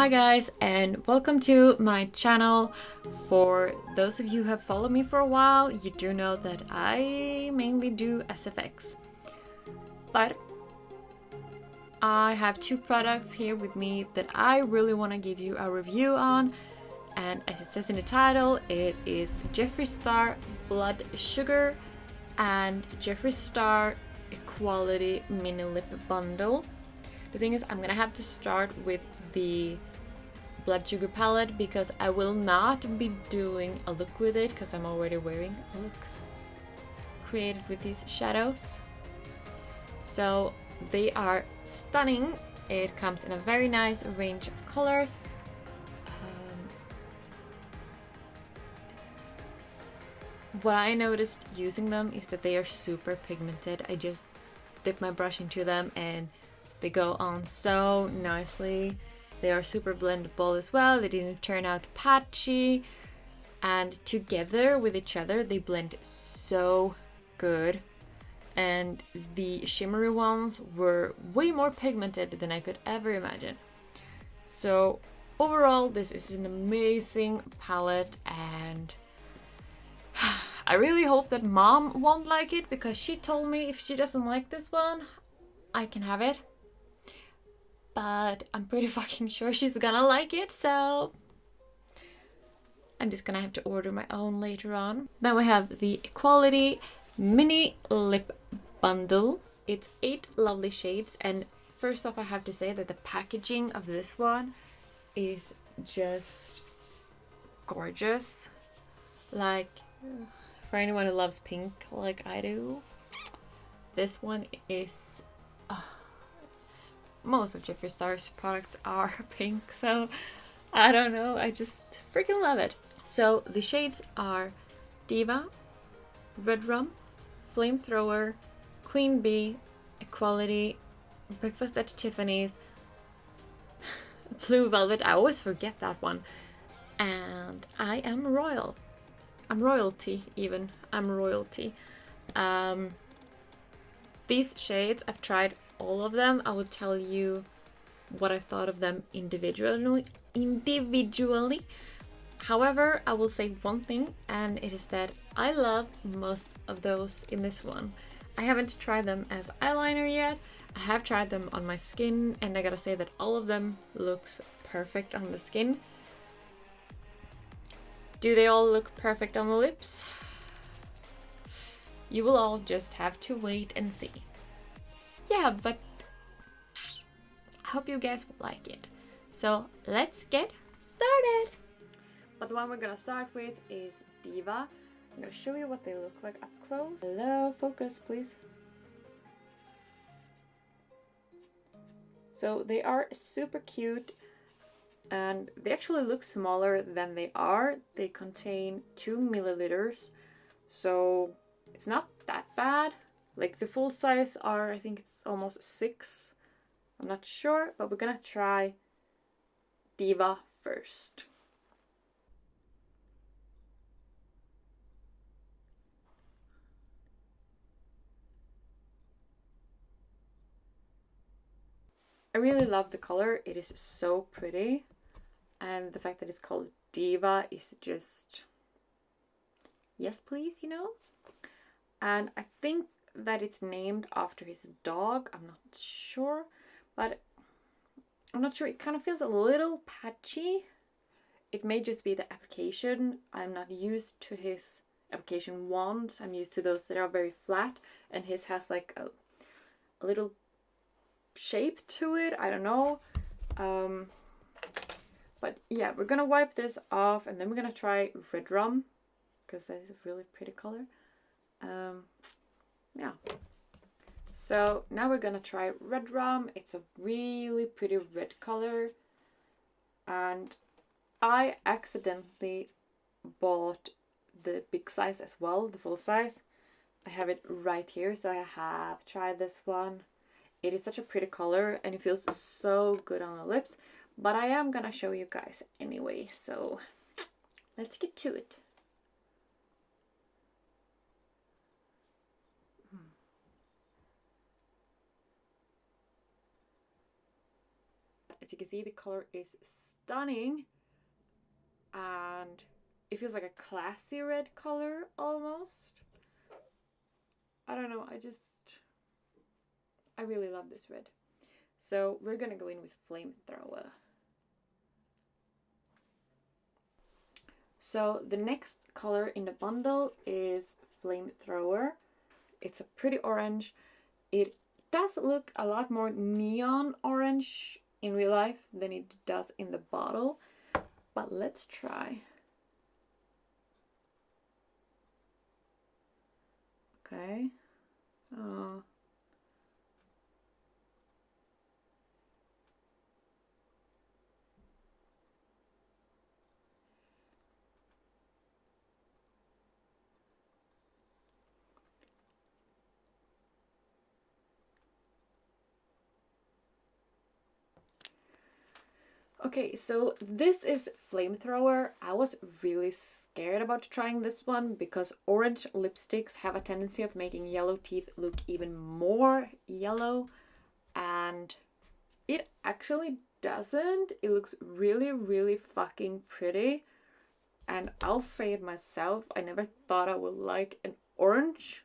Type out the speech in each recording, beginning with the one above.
Hi guys, and welcome to my channel. For those of you who have followed me for a while, you do know that I mainly do SFX. But I have two products here with me that I really want to give you a review on. And as it says in the title, it is Jeffree Star Blood Sugar and Jeffree Star Equality Mini Lip Bundle. The thing is, I'm gonna have to start with the blood sugar palette because I will not be doing a look with it because I'm already wearing a look created with these shadows. So they are stunning. It comes in a very nice range of colors. What I noticed using them is that they are super pigmented. I just dip my brush into them and they go on so nicely. They are super blendable as well. They didn't turn out patchy. And together with each other, they blend so good. And the shimmery ones were way more pigmented than I could ever imagine. So overall, this is an amazing palette, and I really hope that mom won't like it because she told me if she doesn't like this one, I can have it. But I'm pretty fucking sure she's gonna like it, so I'm just gonna have to order my own later on. Then we have the Equality Mini Lip Bundle. It's 8 lovely shades, and first off I have to say that the packaging of this one is just gorgeous. Like, for anyone who loves pink like I do, this one is... most of Jeffree Star's products are pink, so I don't know, I just freaking love it. So the shades are Deva, Redrum, Flamethrower, Queen Bee, Equality, Breakfast at Tiffany's, Blue Velvet, I always forget that one, and I Am Royal. I'm royalty even. I'm royalty. These shades, I've tried all of them. I will tell you what I thought of them individually. However, I will say one thing, and it is that I love most of those in this one. I haven't tried them as eyeliner yet. I have tried them on my skin, and I gotta say that all of them looks perfect on the skin. Do they all look perfect on the lips? You will all just have to wait and see. Yeah, but I hope you guys will like it. So let's get started. But the one we're gonna start with is Deva. I'm gonna show you what they look like up close. Hello, focus please. So they are super cute, and they actually look smaller than they are. They contain 2 milliliters, so it's not that bad. Like the full size are, I think it's almost 6. I'm not sure, but we're gonna try Deva first. I really love the color. It is so pretty, and the fact that it's called Deva is just, yes please, you know. And I think that it's named after his dog. I'm not sure, but I'm not sure. It kind of feels a little patchy. It may just be the application. I'm not used to his application wands. I'm used to those that are very flat, and his has like a little shape to it. I don't know. But yeah, we're gonna wipe this off, and then we're gonna try Redrum because that is a really pretty color. Yeah. So now we're gonna try Redrum. It's a really pretty red color, and I accidentally bought the big size as well, the full size. I have it right here, so I have tried this one. It is such a pretty color, and it feels so good on the lips, but I am gonna show you guys anyway, so let's get to it. As you can see, the color is stunning. And it feels like a classy red color almost. I don't know, I really love this red. So we're gonna go in with Flamethrower. So the next color in the bundle is Flamethrower. It's a pretty orange. It does look a lot more neon orange in real life than it does in the bottle. But let's try. Okay. Oh. Okay, so this is Flamethrower. I was really scared about trying this one because orange lipsticks have a tendency of making yellow teeth look even more yellow, and it actually doesn't. It looks really, really fucking pretty, and I'll say it myself, I never thought I would like an orange,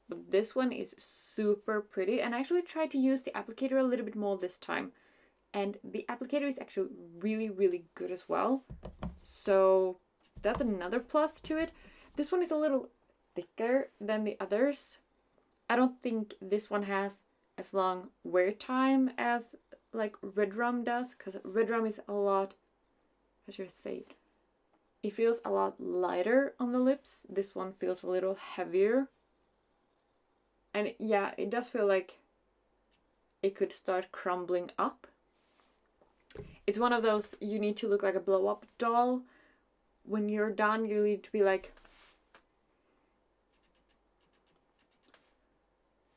but this one is super pretty. And I actually tried to use the applicator a little bit more this time. And the applicator is actually really, really good as well. So that's another plus to it. This one is a little thicker than the others. I don't think this one has as long wear time as like Redrum does, because Redrum is a lot, how should I say it? It feels a lot lighter on the lips. This one feels a little heavier. And yeah, it does feel like it could start crumbling up. It's one of those, you need to look like a blow-up doll. When you're done, you need to be like,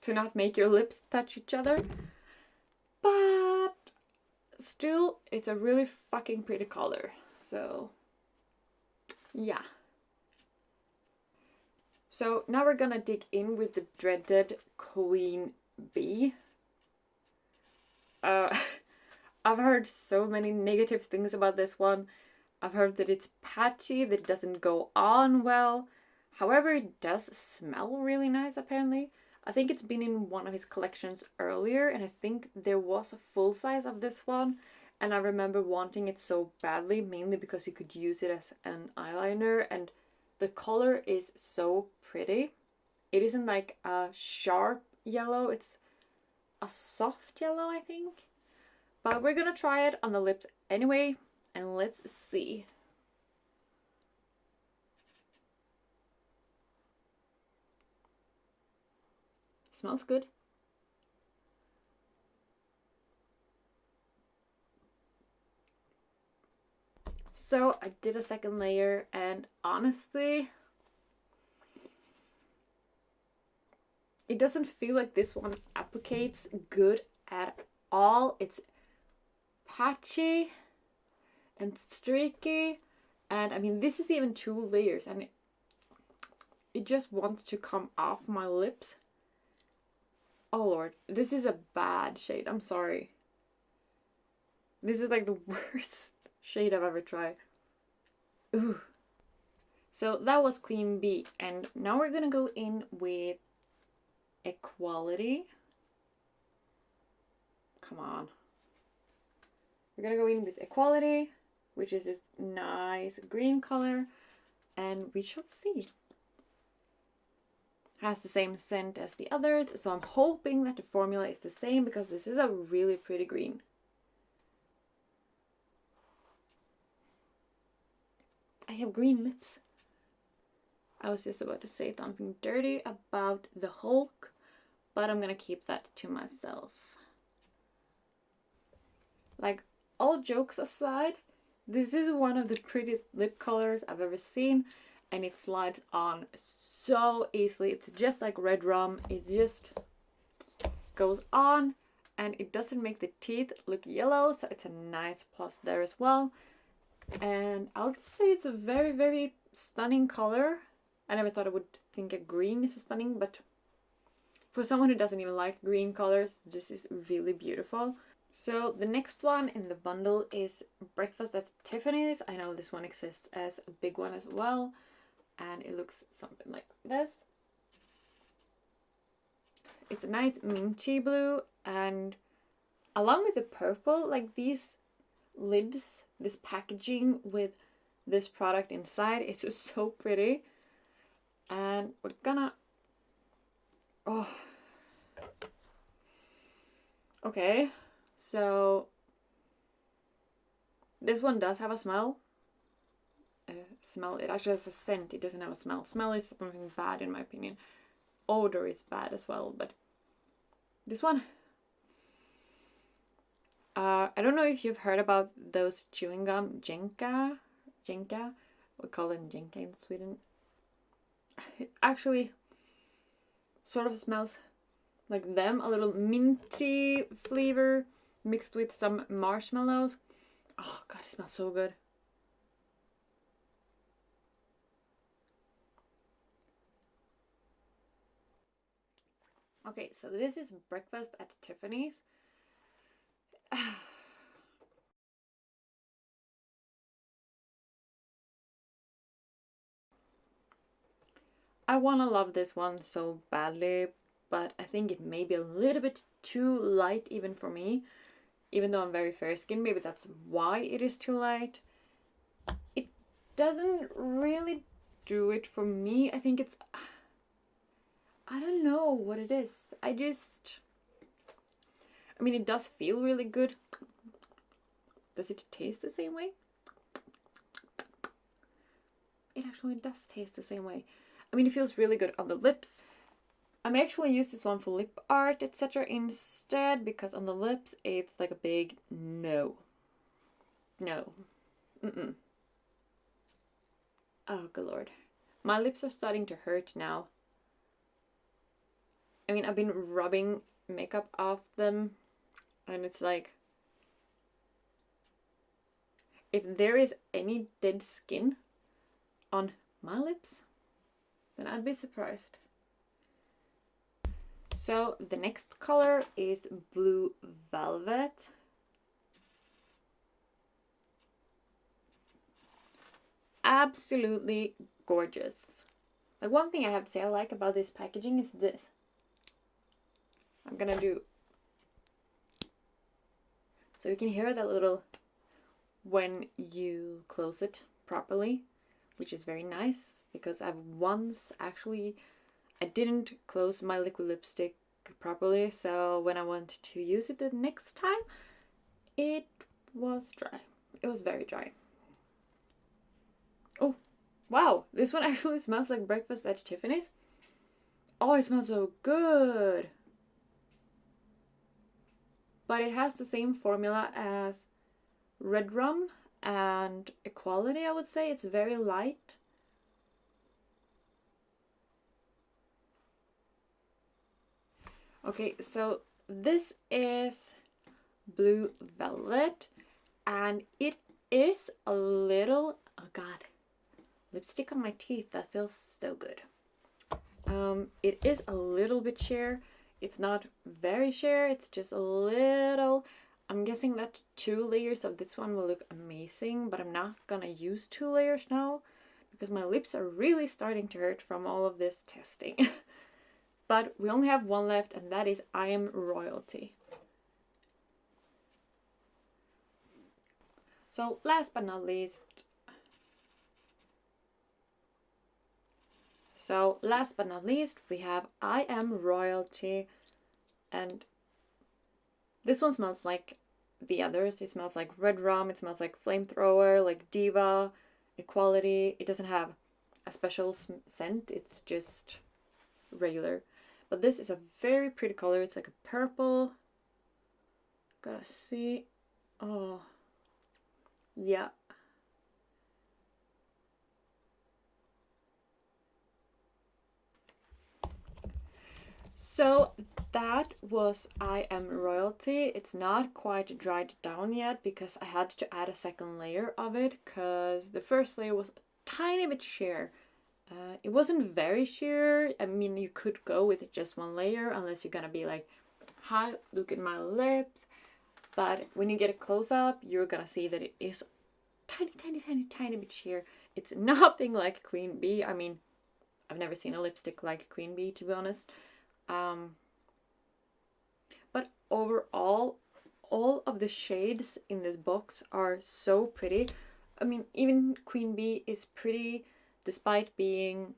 to not make your lips touch each other. But still, it's a really fucking pretty color. So, yeah. So now we're gonna dig in with the dreaded Queen Bee. I've heard so many negative things about this one. I've heard that it's patchy, that it doesn't go on well. However, it does smell really nice apparently. I think it's been in one of his collections earlier, and I think there was a full size of this one. And I remember wanting it so badly, mainly because you could use it as an eyeliner, and the color is so pretty. It isn't like a sharp yellow, it's a soft yellow, I think. But we're gonna try it on the lips anyway, and let's see. Smells good. So I did a second layer, and honestly, it doesn't feel like this one applicates good at all. It's patchy and streaky, and I mean, this is even 2 layers, and it just wants to come off my lips. Oh lord, this is a bad shade. I'm sorry. This is like the worst shade I've ever tried. Ooh. So that was Queen Bee, and now we're gonna go in with Equality. Come on. We're gonna go in with Equality, which is this nice green color, and we shall see. Has the same scent as the others, so I'm hoping that the formula is the same, because this is a really pretty green. I have green lips. I was just about to say something dirty about the Hulk, but I'm gonna keep that to myself. Like, all jokes aside, this is one of the prettiest lip colors I've ever seen, and it slides on so easily. It's just like Redrum. It just goes on, and it doesn't make the teeth look yellow, so it's a nice plus there as well. And I would say it's a very, very stunning color. I never thought I would think a green is stunning, but for someone who doesn't even like green colors, this is really beautiful. So the next one in the bundle is Breakfast at Tiffany's. I know this one exists as a big one as well, and it looks something like this. It's a nice minty blue, and along with the purple, like these lids, this packaging with this product inside, it's just so pretty. And we're gonna, oh, okay, so this one does have a smell. It actually has a scent, it doesn't have a smell. Smell is something bad in my opinion. Odor is bad as well, but this one, I don't know if you've heard about those chewing gum, Jenka, we call them Jenka in Sweden. It actually sort of smells like them, a little minty flavor mixed with some marshmallows. Oh god, it smells so good. Okay, so this is Breakfast at Tiffany's. I want to love this one so badly, but I think it may be a little bit too light even for me. Even though I'm very fair skinned, maybe that's why it is too light. It doesn't really do it for me. I think it's... I don't know what it is. I mean, it does feel really good. Does it taste the same way? It actually does taste the same way. I mean, it feels really good on the lips. I may actually use this one for lip art, etc. instead, because on the lips, it's like a big no. No. Mm-mm. Oh, good lord. My lips are starting to hurt now. I mean, I've been rubbing makeup off them, and it's like... if there is any dead skin on my lips, then I'd be surprised. So the next color is Blue Velvet. Absolutely gorgeous. Like, one thing I have to say I like about this packaging is this. I'm gonna do... so you can hear that little when you close it properly, which is very nice, because I've once actually... I didn't close my liquid lipstick properly, so when I wanted to use it the next time, it was dry. It was very dry. Oh, wow, this one actually smells like Breakfast at Tiffany's. Oh, it smells so good. But it has the same formula as Redrum and Equality, I would say. It's very light. Okay, so this is Blue Velvet, and it is a little... oh god, lipstick on my teeth, that feels so good. It is a little bit sheer. It's not very sheer, it's just a little... I'm guessing that 2 layers of this one will look amazing, but I'm not gonna use 2 layers now because my lips are really starting to hurt from all of this testing. But we only have one left, and that is I Am Royalty. So last but not least, we have I Am Royalty, and this one smells like the others. It smells like Redrum, it smells like Flamethrower, like Deva, Equality. It doesn't have a special scent, it's just regular. But this is a very pretty color. It's like a purple. Gotta see. Oh, yeah. So that was I Am Royalty. It's not quite dried down yet because I had to add a second layer of it because the first layer was a tiny bit sheer. It wasn't very sheer. I mean, you could go with just one layer unless you're gonna be like, hi, look at my lips. But when you get a close-up, you're gonna see that it is tiny, tiny, tiny, tiny bit sheer. It's nothing like Queen Bee. I mean, I've never seen a lipstick like Queen Bee, to be honest. But overall, all of the shades in this box are so pretty. I mean, even Queen Bee is pretty, despite being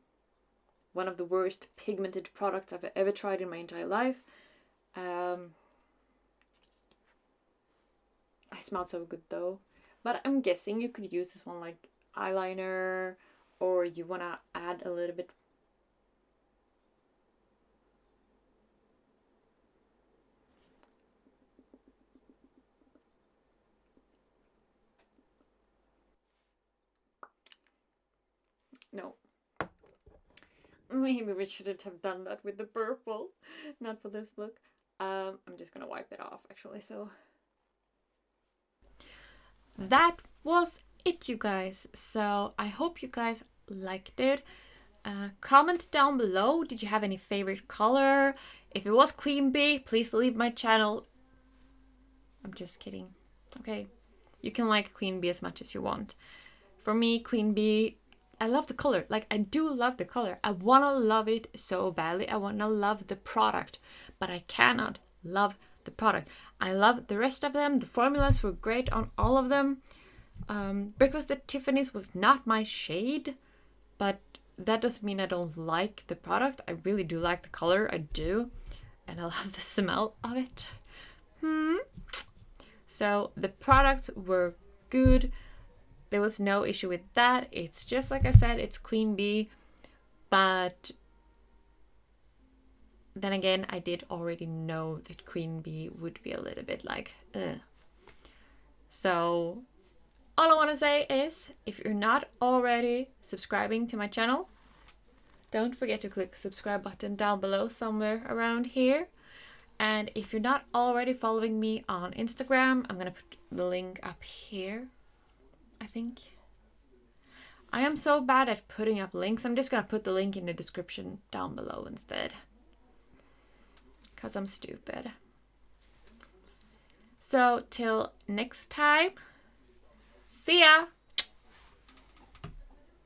one of the worst pigmented products I've ever tried in my entire life. I smelled so good though. But I'm guessing you could use this one like eyeliner, or you want to add a little bit. No. Maybe we shouldn't have done that with the purple. Not for this look. I'm just gonna wipe it off actually, so. That was it, you guys. So I hope you guys liked it. Comment down below, did you have any favorite color? If it was Queen Bee, please leave my channel. I'm just kidding. Okay, you can like Queen Bee as much as you want. For me, Queen Bee, I love the color. Like, I do love the color. I want to love it so badly. I want to love the product, but I cannot love the product. I love the rest of them. The formulas were great on all of them. Breakfast at Tiffany's was not my shade, but that doesn't mean I don't like the product. I really do like the color. I do. And I love the smell of it. So the products were good. There was no issue with that. It's just like I said, it's Queen Bee. But then again, I did already know that Queen Bee would be a little bit like, ugh. So all I want to say is, if you're not already subscribing to my channel, don't forget to click the subscribe button down below somewhere around here. And if you're not already following me on Instagram, I'm going to put the link up here, I think. I am so bad at putting up links. I'm just going to put the link in the description down below instead, because I'm stupid. So till next time, see ya!